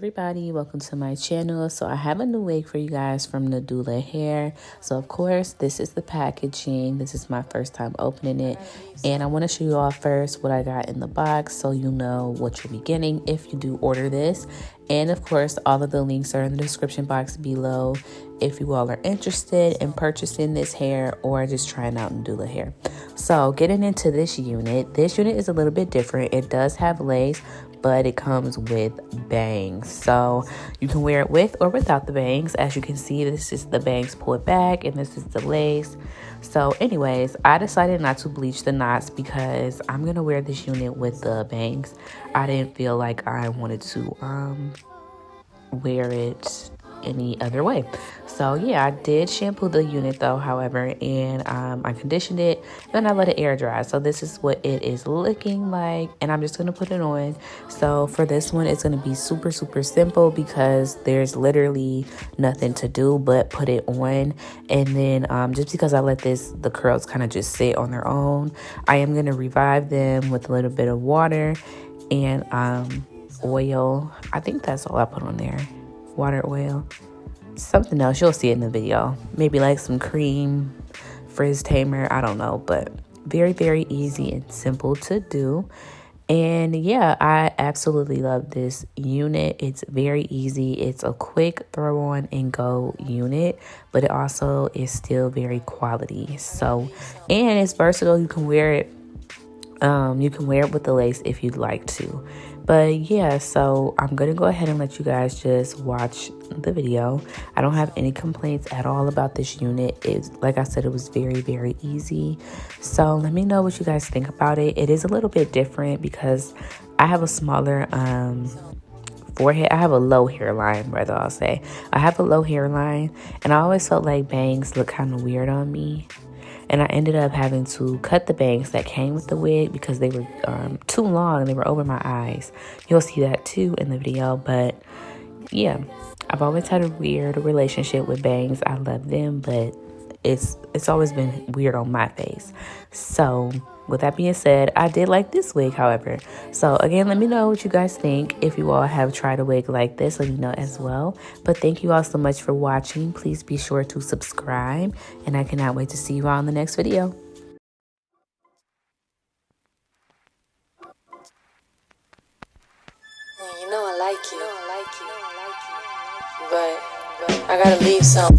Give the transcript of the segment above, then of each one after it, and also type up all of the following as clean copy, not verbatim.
everybody, welcome to my channel. So I have a new wig for you guys from Nadula Hair. So of course this is the packaging. This is my first time opening it, and I want to show you all first what I got in the box so you know what you'll be getting if you do order this. And of course all of the links are in the description box below if you all are interested in purchasing this hair or just trying out Nadula Hair. So getting into this unit is a little bit different. It does have lace, but it comes with bangs, so you can wear it with or without the bangs. As you can see, this is the bangs pulled back and this is the lace. So anyways, I decided not to bleach the knots because I'm gonna wear this unit with the bangs. I didn't feel like I wanted to wear it any other way. So yeah, I did shampoo the unit though, however, and I conditioned it, then I let it air dry. So this is what it is looking like, and I'm just gonna put it on. So for this one, it's gonna be super simple because there's literally nothing to do but put it on. And then just because I let the curls kind of just sit on their own, I am gonna revive them with a little bit of water and oil. I think that's all I put on there. Water, oil, something else, you'll see it in the video, maybe like some cream, frizz tamer, I don't know, but very easy and simple to do. And yeah, I absolutely love this unit. It's very easy. It's a quick throw on and go unit, but it also is still very quality. So, and it's versatile. You can wear it with the lace if you'd like to. But yeah, so I'm gonna go ahead and let you guys just watch the video. I don't have any complaints at all about this unit. It's, like I said, it was very easy. So let me know what you guys think about it. It is a little bit different because I have a smaller forehead. I have a low hairline, rather I'll say. I have a low hairline, and I always felt like bangs look kind of weird on me. And I ended up having to cut the bangs that came with the wig because they were too long. They were over my eyes. You'll see that too in the video. But yeah, I've always had a weird relationship with bangs. I love them, but it's always been weird on my face. So with that being said, I did like this wig, however. So again, let me know what you guys think. If you all have tried a wig like this, let me know as well. But thank you all so much for watching. Please be sure to subscribe, and I cannot wait to see you all in the next video. You know I like you, but I gotta leave some.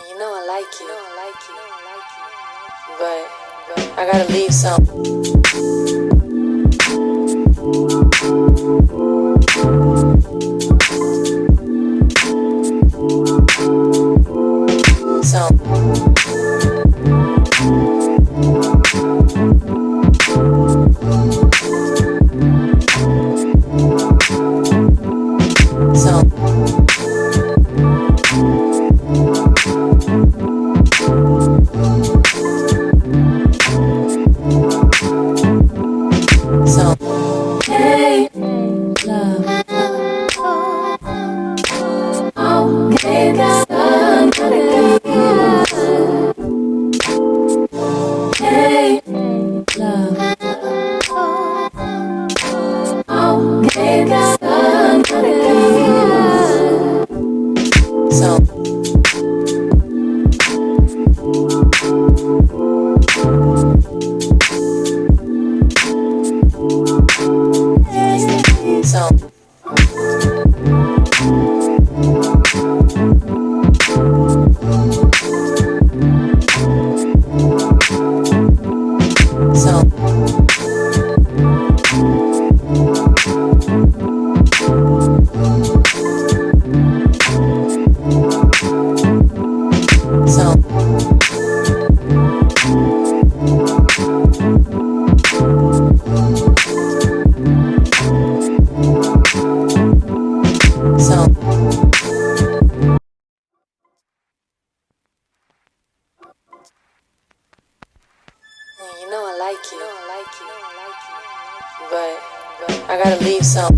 You know I like you, but I gotta leave some. Hey, love. Okay, love. Hey, love. Okay, love. So So